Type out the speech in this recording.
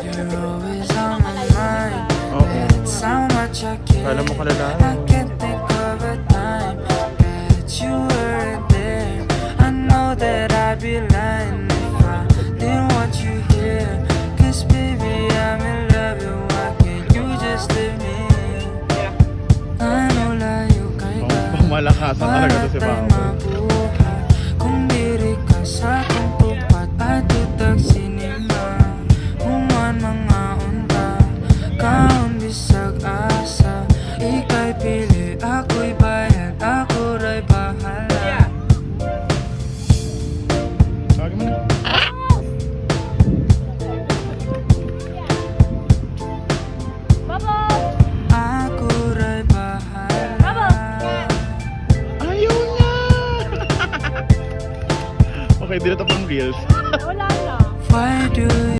You're always on my mind. Bet it's how much I care. Kala mo kalala. I can't think of a time that you weren't there. I know that I'd be lying if I didn't want you here. Cause baby, I'm in love, and why can't you just leave me? Ano layo kay ka? Malakasan talaga to si Babo. Mabuhay kung diri ka sa akong tupat at tutag sinima. Human mga unta, kaon bisag asa. Ika'y pili, ako'y bayad, ako ra'y bahala. Tawagin mo na. Ako ra'y bahala. Ayaw niya! Okay, di na ito pang reels. Wala na. Why do